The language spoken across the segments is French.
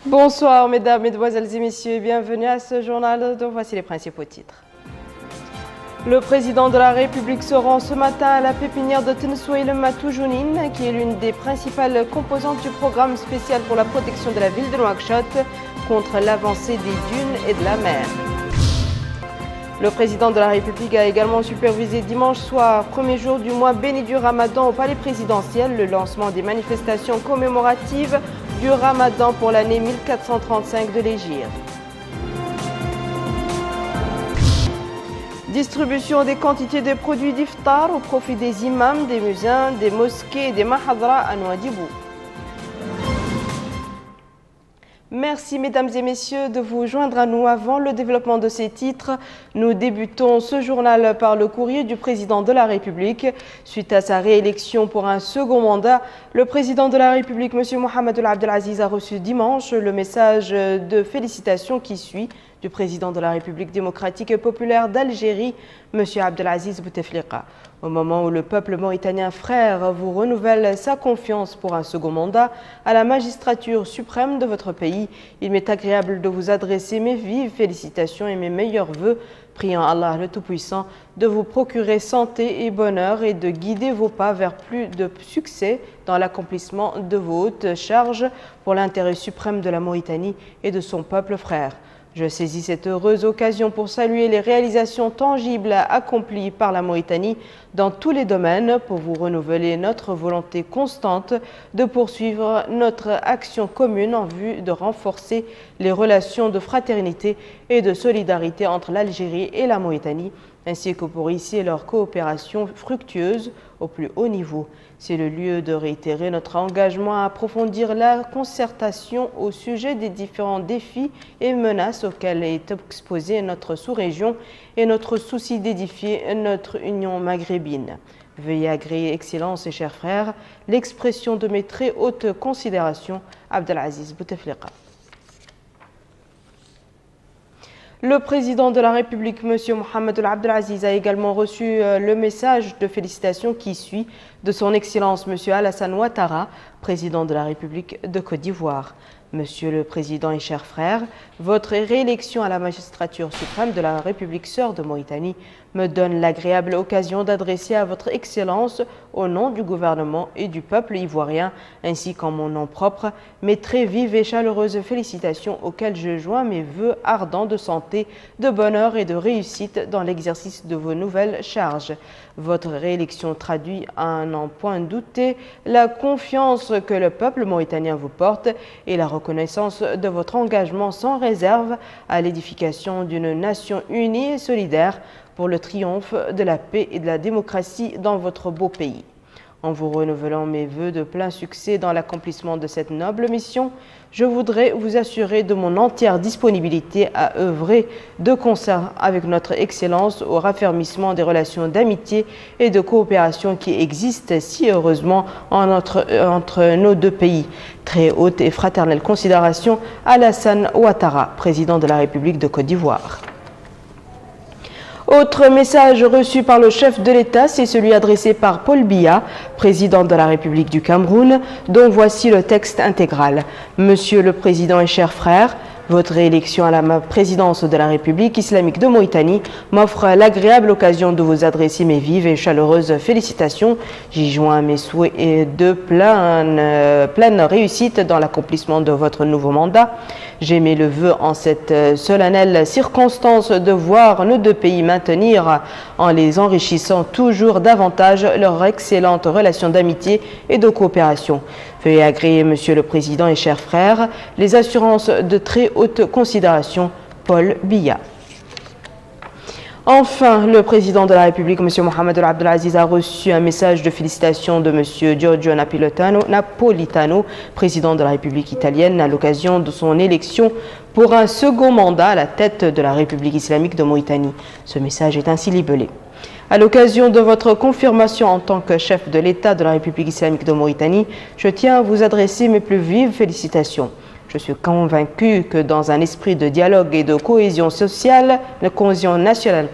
Bonsoir mesdames, mesdemoiselles et messieurs, bienvenue à ce journal dont voici les principaux titres. Le président de la République se rend ce matin à la pépinière de Tensouil Matoujounine, qui est l'une des principales composantes du programme spécial pour la protection de la ville de Nouakchott contre l'avancée des dunes et de la mer. Le président de la République a également supervisé dimanche soir, premier jour du mois béni du Ramadan au palais présidentiel, le lancement des manifestations commémoratives du Ramadan pour l'année 1435 de l'Hégire. Distribution des quantités de produits d'iftar au profit des imams, des muezzins, des mosquées et des mahadras à Nouadhibou. Merci mesdames et messieurs de vous joindre à nous avant le développement de ces titres. Nous débutons ce journal par le courrier du président de la République. Suite à sa réélection pour un second mandat, le président de la République, M. Mohamed Abdelaziz, a reçu dimanche le message de félicitations qui suit du président de la République démocratique et populaire d'Algérie, M. Abdelaziz Bouteflika. Au moment où le peuple mauritanien frère vous renouvelle sa confiance pour un second mandat à la magistrature suprême de votre pays, il m'est agréable de vous adresser mes vives félicitations et mes meilleurs vœux, priant Allah le Tout-Puissant de vous procurer santé et bonheur et de guider vos pas vers plus de succès dans l'accomplissement de vos hautes charges pour l'intérêt suprême de la Mauritanie et de son peuple frère. Je saisis cette heureuse occasion pour saluer les réalisations tangibles accomplies par la Mauritanie dans tous les domaines pour vous renouveler notre volonté constante de poursuivre notre action commune en vue de renforcer les relations de fraternité et de solidarité entre l'Algérie et la Mauritanie, ainsi que pour initier leur coopération fructueuse au plus haut niveau. C'est le lieu de réitérer notre engagement à approfondir la concertation au sujet des différents défis et menaces auxquels est exposée notre sous-région et notre souci d'édifier notre union maghrébine. Veuillez agréer, Excellences et chers frères, l'expression de mes très hautes considérations, Abdelaziz Bouteflika. Le président de la République, M. Mohamed Abdelaziz, a également reçu le message de félicitations qui suit de son Excellence M. Alassane Ouattara, président de la République de Côte d'Ivoire. Monsieur le Président et chers frères, votre réélection à la magistrature suprême de la République sœur de Mauritanie me donne l'agréable occasion d'adresser à votre Excellence, au nom du gouvernement et du peuple ivoirien, ainsi qu'en mon nom propre, mes très vives et chaleureuses félicitations auxquelles je joins mes vœux ardents de santé, de bonheur et de réussite dans l'exercice de vos nouvelles charges. Votre réélection traduit, à n'en point douter, la confiance que le peuple mauritanien vous porte et la reconnaissance de votre engagement sans réserve à l'édification d'une nation unie et solidaire pour le triomphe de la paix et de la démocratie dans votre beau pays. En vous renouvelant mes vœux de plein succès dans l'accomplissement de cette noble mission, je voudrais vous assurer de mon entière disponibilité à œuvrer de concert avec notre Excellence au raffermissement des relations d'amitié et de coopération qui existent si heureusement entre nos deux pays. Très haute et fraternelle considération, Alassane Ouattara, président de la République de Côte d'Ivoire. Autre message reçu par le chef de l'État, c'est celui adressé par Paul Biya, président de la République du Cameroun, dont voici le texte intégral. Monsieur le Président et chers frères, votre réélection à la présidence de la République islamique de Mauritanie m'offre l'agréable occasion de vous adresser mes vives et chaleureuses félicitations. J'y joins mes souhaits et de pleine réussite dans l'accomplissement de votre nouveau mandat. J'émets le vœu en cette solennelle circonstance de voir nos deux pays maintenir, en les enrichissant toujours davantage, leurs excellentes relations d'amitié et de coopération. Veuillez agréer, Monsieur le Président et chers frères, les assurances de très haute considération, Paul Biya. Enfin, le président de la République, M. Mohamed Abdelaziz, a reçu un message de félicitations de M. Giorgio Napolitano, président de la République italienne, à l'occasion de son élection pour un second mandat à la tête de la République islamique de Mauritanie. Ce message est ainsi libellé. À l'occasion de votre confirmation en tant que chef de l'État de la République islamique de Mauritanie, je tiens à vous adresser mes plus vives félicitations. Je suis convaincu que dans un esprit de dialogue et de cohésion sociale, nationale,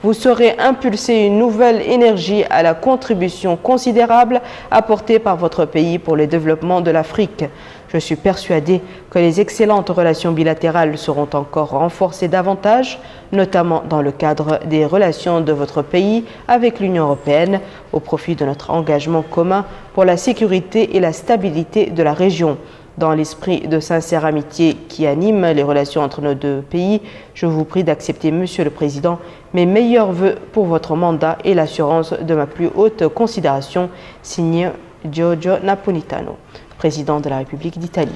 vous saurez impulser une nouvelle énergie à la contribution considérable apportée par votre pays pour le développement de l'Afrique. Je suis persuadé que les excellentes relations bilatérales seront encore renforcées davantage, notamment dans le cadre des relations de votre pays avec l'Union européenne, au profit de notre engagement commun pour la sécurité et la stabilité de la région. Dans l'esprit de sincère amitié qui anime les relations entre nos deux pays, je vous prie d'accepter, Monsieur le Président, mes meilleurs vœux pour votre mandat et l'assurance de ma plus haute considération, signé Giorgio Napolitano, président de la République d'Italie.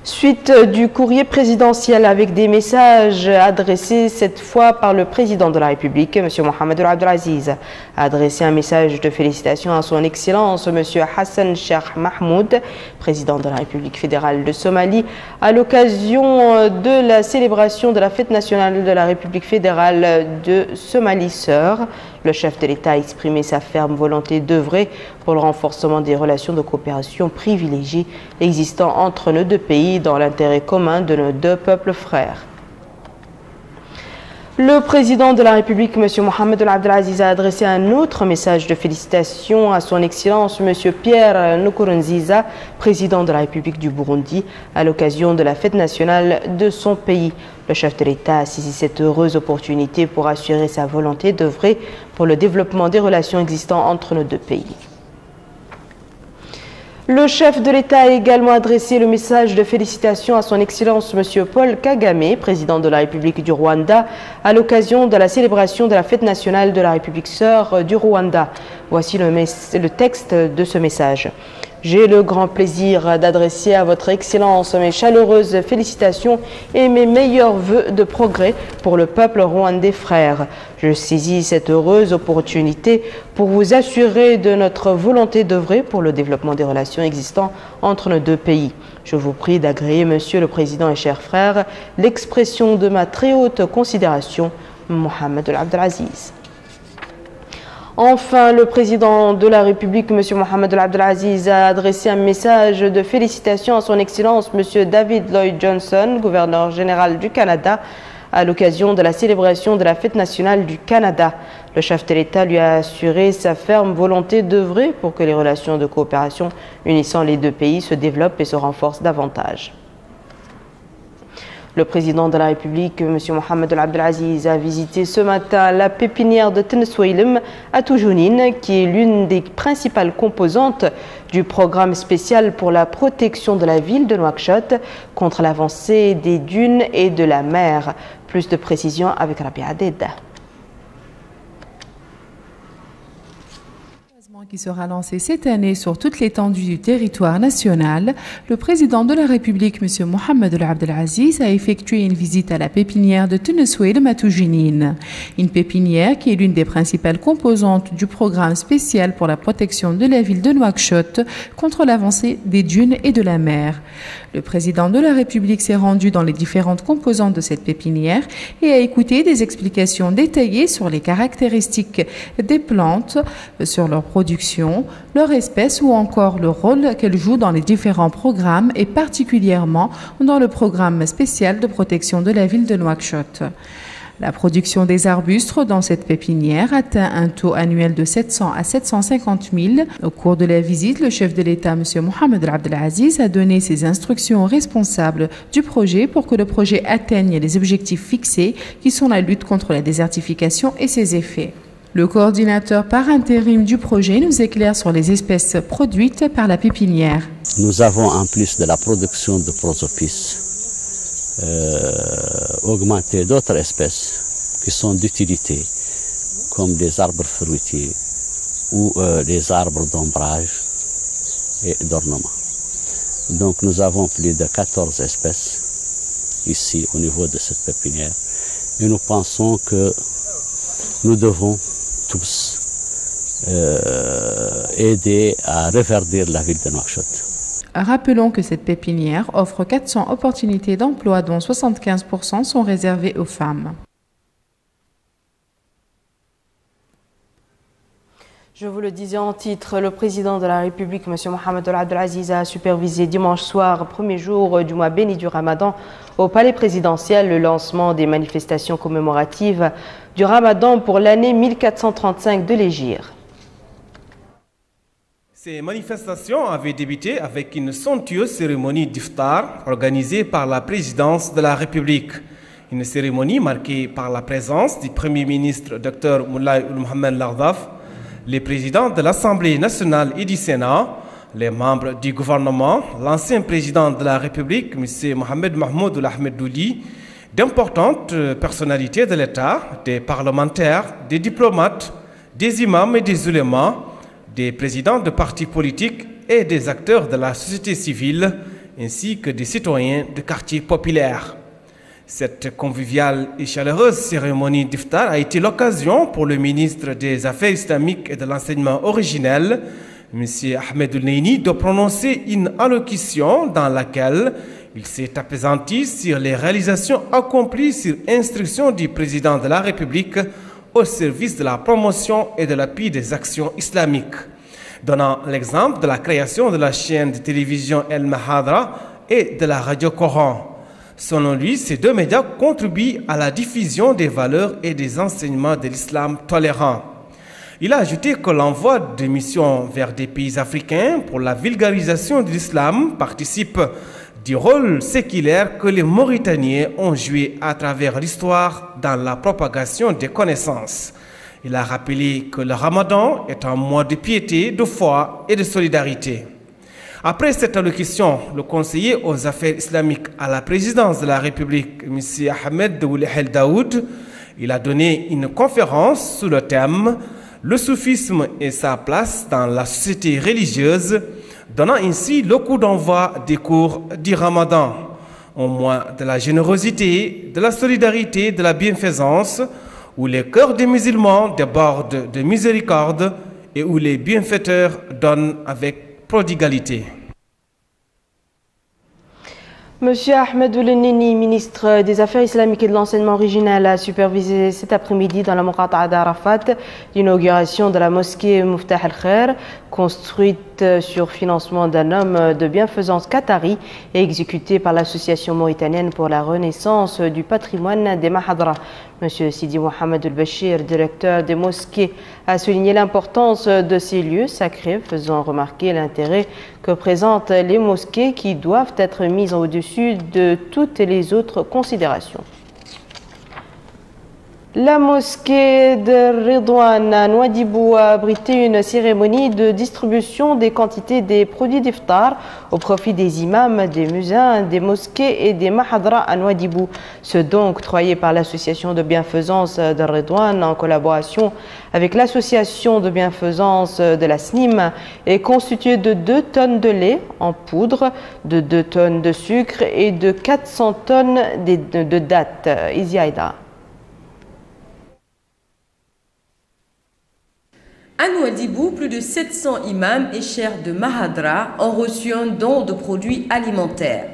Suite du courrier présidentiel avec des messages adressés cette fois par le président de la République, M. Mohamed Abdelaziz, a adressé un message de félicitations à son Excellence M. Hassan Sheikh Mahmoud, président de la République fédérale de Somalie, à l'occasion de la célébration de la fête nationale de la République fédérale de Somalie Sœur. Le chef de l'État a exprimé sa ferme volonté d'œuvrer pour le renforcement des relations de coopération privilégiées existant entre nos deux pays dans l'intérêt commun de nos deux peuples frères. Le président de la République, M. Mohamed Abdelaziz, a adressé un autre message de félicitations à son Excellence M. Pierre Nkurunziza, président de la République du Burundi, à l'occasion de la fête nationale de son pays. Le chef de l'État a saisi cette heureuse opportunité pour assurer sa volonté d'œuvrer pour le développement des relations existantes entre nos deux pays. Le chef de l'État a également adressé le message de félicitations à son Excellence M. Paul Kagame, président de la République du Rwanda, à l'occasion de la célébration de la fête nationale de la République sœur du Rwanda. Voici le texte de ce message. J'ai le grand plaisir d'adresser à votre Excellence mes chaleureuses félicitations et mes meilleurs vœux de progrès pour le peuple rwandais frère. Je saisis cette heureuse opportunité pour vous assurer de notre volonté d'œuvrer pour le développement des relations existantes entre nos deux pays. Je vous prie d'agréer, Monsieur le Président et chers frères, l'expression de ma très haute considération, Mohamed Abdelaziz. Enfin, le président de la République, M. Mohamed Abdelaziz, a adressé un message de félicitations à son Excellence M. David Lloyd Johnson, gouverneur général du Canada, à l'occasion de la célébration de la fête nationale du Canada. Le chef de l'État lui a assuré sa ferme volonté d'œuvrer pour que les relations de coopération unissant les deux pays se développent et se renforcent davantage. Le président de la République, M. Mohamed Abdelaziz, a visité ce matin la pépinière de Tennesweilem à Toujounine, qui est l'une des principales composantes du programme spécial pour la protection de la ville de Nouakchott contre l'avancée des dunes et de la mer. Plus de précisions avec Rabia Deda. Qui sera lancé cette année sur toute l'étendue du territoire national, le président de la République, M. Mohamed Abdelaziz, a effectué une visite à la pépinière de Tennesweilem à Toujounine. Une pépinière qui est l'une des principales composantes du programme spécial pour la protection de la ville de Nouakchott contre l'avancée des dunes et de la mer. Le président de la République s'est rendu dans les différentes composantes de cette pépinière et a écouté des explications détaillées sur les caractéristiques des plantes, sur leur production, leur espèce ou encore le rôle qu'elles jouent dans les différents programmes et particulièrement dans le programme spécial de protection de la ville de Nouakchott. La production des arbustes dans cette pépinière atteint un taux annuel de 700 à 750 000. Au cours de la visite, le chef de l'État, M. Mohamed Abdelaziz, a donné ses instructions aux responsables du projet pour que le projet atteigne les objectifs fixés, qui sont la lutte contre la désertification et ses effets. Le coordinateur par intérim du projet nous éclaire sur les espèces produites par la pépinière. Nous avons en plus de la production de prosopis, augmenter d'autres espèces qui sont d'utilité, comme des arbres fruitiers ou des arbres d'ombrage et d'ornement. Donc nous avons plus de 14 espèces ici au niveau de cette pépinière et nous pensons que nous devons tous aider à reverdir la ville de Nouakchott. Rappelons que cette pépinière offre 400 opportunités d'emploi dont 75% sont réservées aux femmes. Je vous le disais en titre, le président de la République, M. Mohamed Abdelaziz, a supervisé dimanche soir, premier jour du mois béni du Ramadan, au palais présidentiel, le lancement des manifestations commémoratives du Ramadan pour l'année 1435 de l'Hégire. Ces manifestations avaient débuté avec une somptueuse cérémonie d'iftar organisée par la présidence de la République. Une cérémonie marquée par la présence du Premier ministre Dr Moulay Mohamed Lardaf, les présidents de l'Assemblée nationale et du Sénat, les membres du gouvernement, l'ancien président de la République, M. Mohamed Mahmoud Ahmed Douli, d'importantes personnalités de l'État, des parlementaires, des diplomates, des imams et des ulémas, des présidents de partis politiques et des acteurs de la société civile, ainsi que des citoyens de quartiers populaires. Cette conviviale et chaleureuse cérémonie d'iftar a été l'occasion pour le ministre des Affaires islamiques et de l'enseignement originel, M. Ahmed Oulneini, de prononcer une allocution dans laquelle il s'est appesanti sur les réalisations accomplies sur instruction du président de la République au service de la promotion et de l'appui des actions islamiques, donnant l'exemple de la création de la chaîne de télévision El Mahadra et de la radio Coran. Selon lui, ces deux médias contribuent à la diffusion des valeurs et des enseignements de l'islam tolérant. Il a ajouté que l'envoi de missions vers des pays africains pour la vulgarisation de l'islam participe du rôle séculaire que les Mauritaniens ont joué à travers l'histoire dans la propagation des connaissances. Il a rappelé que le Ramadan est un mois de piété, de foi et de solidarité. Après cette allocution, le conseiller aux affaires islamiques à la présidence de la République, M. Ahmed Ould El Daoud, il a donné une conférence sous le thème « Le soufisme et sa place dans la société religieuse », donnant ainsi le coup d'envoi des cours du Ramadan, au mois de la générosité, de la solidarité, de la bienfaisance, où les cœurs des musulmans débordent de miséricorde et où les bienfaiteurs donnent avec prodigalité. Monsieur Ahmed Oulneini, ministre des Affaires islamiques et de l'enseignement original, a supervisé cet après-midi dans la Muqata'a d'Arafat l'inauguration de la mosquée Muftah al-Khair, construite sur financement d'un homme de bienfaisance qatari et exécutée par l'Association mauritanienne pour la renaissance du patrimoine des Mahadra. Monsieur Sidi Mohamed El-Bachir, directeur des mosquées, a souligné l'importance de ces lieux sacrés, faisant remarquer l'intérêt que présentent les mosquées qui doivent être mises au-dessus de toutes les autres considérations. La mosquée de Redouane à Nouadhibou a abrité une cérémonie de distribution des quantités des produits d'iftar au profit des imams, des muezzins, des mosquées et des mahadras à Nouadhibou. Ce don octroyé par l'association de bienfaisance de Redouane en collaboration avec l'association de bienfaisance de la SNIM est constitué de 2 tonnes de lait en poudre, de 2 tonnes de sucre et de 400 tonnes de dattes. Isiaïda. À Nouadhibou, plus de 700 imams et chers de Mahadra ont reçu un don de produits alimentaires.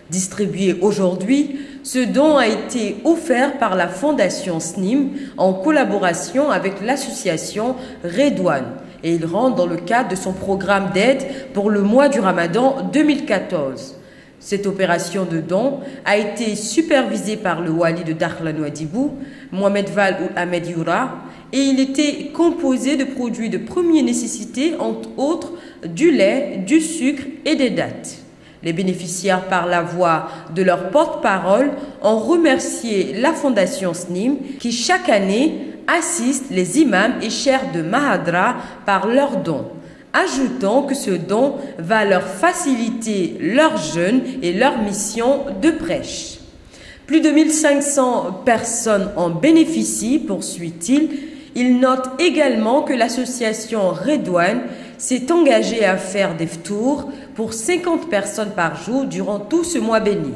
Distribué aujourd'hui, ce don a été offert par la fondation SNIM en collaboration avec l'association Redouane et il rentre dans le cadre de son programme d'aide pour le mois du Ramadan 2014. Cette opération de don a été supervisée par le wali de Dakhla Nouadhibou, Mohamed Val ou Ahmed Youra, et il était composé de produits de première nécessité, entre autres du lait, du sucre et des dattes. Les bénéficiaires, par la voix de leur porte-parole, ont remercié la fondation SNIM qui chaque année assiste les imams et chers de Mahadra par leurs dons, ajoutant que ce don va leur faciliter leur jeûne et leur mission de prêche. Plus de 1500 personnes en bénéficient, poursuit-il. Il note également que l'association Redouane s'est engagée à faire des ftours pour 50 personnes par jour durant tout ce mois béni.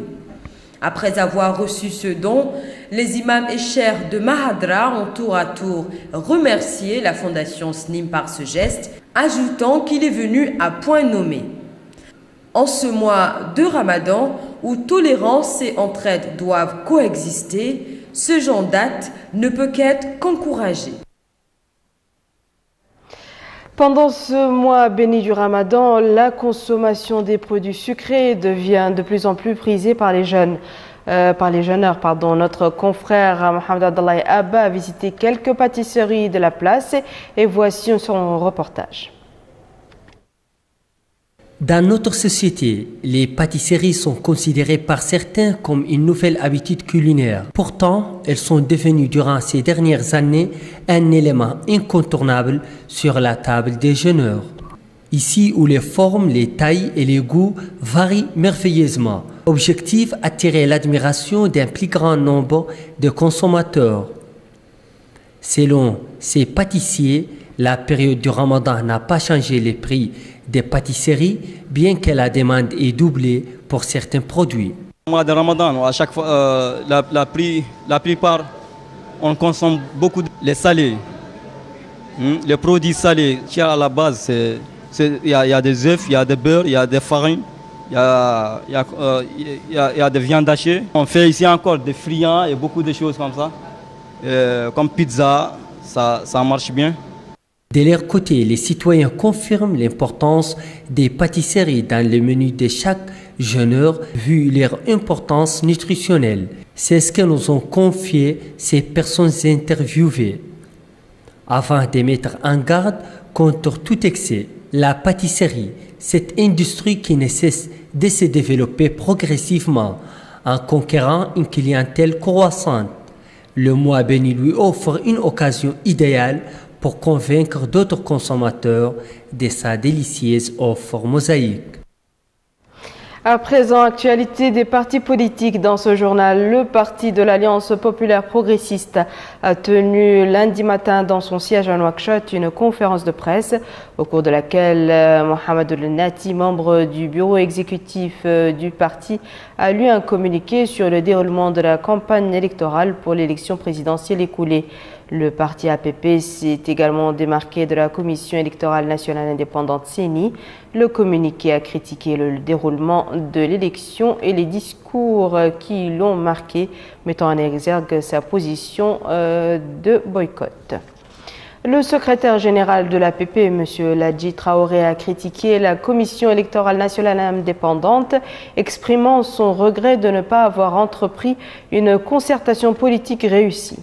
Après avoir reçu ce don, les imams et chers de Mahadra ont tour à tour remercié la fondation SNIM par ce geste, ajoutant qu'il est venu à point nommé. En ce mois de Ramadan, où tolérance et entraide doivent coexister, ce genre d'acte ne peut qu'être qu'encouragé. Pendant ce mois béni du Ramadan, la consommation des produits sucrés devient de plus en plus prisée par les jeunes. Notre confrère Mohamed Abdallah Abba a visité quelques pâtisseries de la place et voici son reportage. Dans notre société, les pâtisseries sont considérées par certains comme une nouvelle habitude culinaire. Pourtant, elles sont devenues durant ces dernières années un élément incontournable sur la table des jeûneurs. Ici où les formes, les tailles et les goûts varient merveilleusement. Objectif, attirer l'admiration d'un plus grand nombre de consommateurs. Selon ces pâtissiers, la période du Ramadan n'a pas changé les prix des pâtisseries, bien que la demande ait doublé pour certains produits. Au mois de Ramadan, à chaque fois, la plupart, on consomme beaucoup les salés. Les produits salés, qui à la base, il y a des œufs, il y a des beurres, il y a des farines, il y a des viandes hachées. On fait ici encore des friands et beaucoup de choses comme ça. Comme pizza, ça marche bien. De leur côté, les citoyens confirment l'importance des pâtisseries dans le menu de chaque jeûneur, vu leur importance nutritionnelle. C'est ce que nous ont confié ces personnes interviewées. Afin de mettre en garde contre tout excès, la pâtisserie, cette industrie qui ne cesse de se développer progressivement en conquérant une clientèle croissante. Le mois béni lui offre une occasion idéale pour convaincre d'autres consommateurs de sa délicieuse offre mosaïque. À présent, actualité des partis politiques dans ce journal. Le parti de l'Alliance populaire progressiste a tenu lundi matin dans son siège à Nouakchott une conférence de presse au cours de laquelle Mohamed El Nati, membre du bureau exécutif du parti, a lu un communiqué sur le déroulement de la campagne électorale pour l'élection présidentielle écoulée. Le parti APP s'est également démarqué de la Commission électorale nationale indépendante CENI. Le communiqué a critiqué le déroulement de l'élection et les discours qui l'ont marqué, mettant en exergue sa position de boycott. Le secrétaire général de l'APP, M. Ladji Traoré, a critiqué la Commission électorale nationale indépendante, exprimant son regret de ne pas avoir entrepris une concertation politique réussie.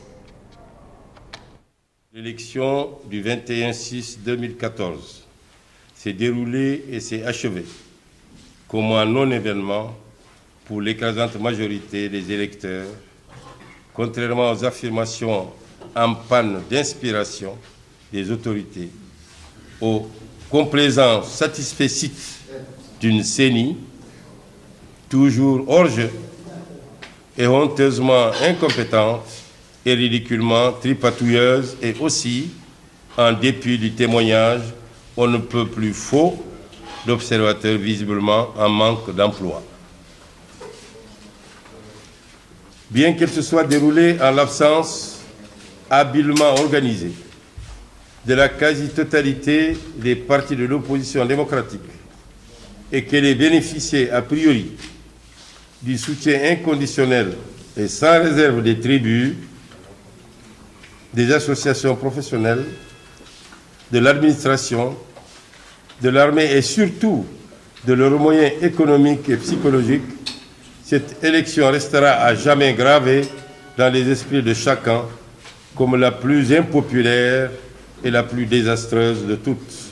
L'élection du 21/6/2014 s'est déroulée et s'est achevée comme un non-événement pour l'écrasante majorité des électeurs, contrairement aux affirmations en panne d'inspiration des autorités, aux complaisances satisfaites d'une CENI toujours hors jeu et honteusement incompétente et ridiculement tripatouilleuse, et aussi, en dépit du témoignage, on ne peut plus faux d'observateurs visiblement en manque d'emploi. Bien qu'elle se soit déroulée en l'absence habilement organisée de la quasi-totalité des partis de l'opposition démocratique et qu'elle ait bénéficié a priori du soutien inconditionnel et sans réserve des tribus, des associations professionnelles, de l'administration, de l'armée et surtout de leurs moyens économiques et psychologiques, cette élection restera à jamais gravée dans les esprits de chacun comme la plus impopulaire et la plus désastreuse de toutes.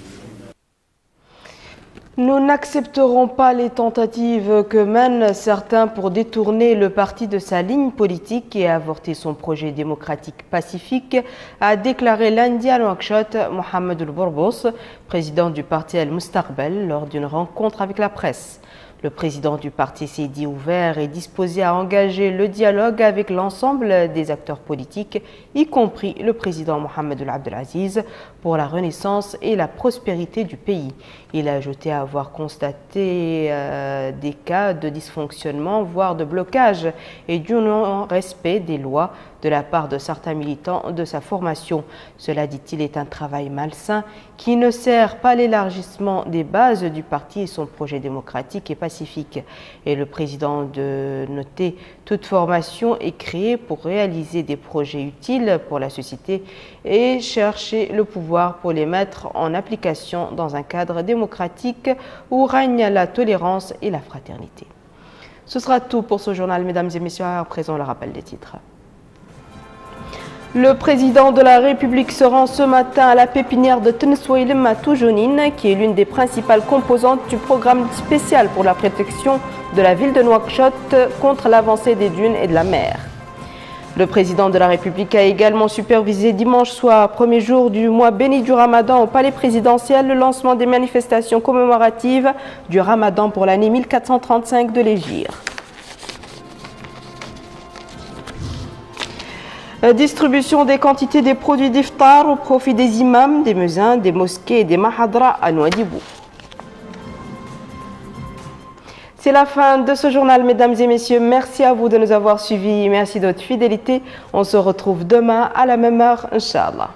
Nous n'accepterons pas les tentatives que mènent certains pour détourner le parti de sa ligne politique et avorter son projet démocratique pacifique, a déclaré lundi à Nouakchott Mohamed El Bourbous, président du parti El Mustaqbel, lors d'une rencontre avec la presse. Le président du parti s'est dit ouvert et disposé à engager le dialogue avec l'ensemble des acteurs politiques, y compris le président Mohamed El Abdelaziz, pour la renaissance et la prospérité du pays. Il a ajouté avoir constaté des cas de dysfonctionnement, voire de blocage et du non-respect des lois de la part de certains militants de sa formation. Cela, dit-il, est un travail malsain qui ne sert pas l'élargissement des bases du parti et son projet démocratique et pacifique. Et le président de noter toute formation est créée pour réaliser des projets utiles pour la société et chercher le pouvoir pour les mettre en application dans un cadre démocratique où règne la tolérance et la fraternité. Ce sera tout pour ce journal, mesdames et messieurs. À présent, le rappel des titres. Le président de la République se rend ce matin à la pépinière de Tneswil Matoujounine, qui est l'une des principales composantes du programme spécial pour la protection de la ville de Nouakchott contre l'avancée des dunes et de la mer. Le président de la République a également supervisé dimanche soir, premier jour du mois béni du Ramadan au palais présidentiel, le lancement des manifestations commémoratives du Ramadan pour l'année 1435 de l'Hégire. Distribution des quantités des produits d'iftar au profit des imams, des muezzins, des mosquées et des mahadras à Nouadhibou. C'est la fin de ce journal, mesdames et messieurs. Merci à vous de nous avoir suivis. Merci de votre fidélité. On se retrouve demain à la même heure, Inch'Allah.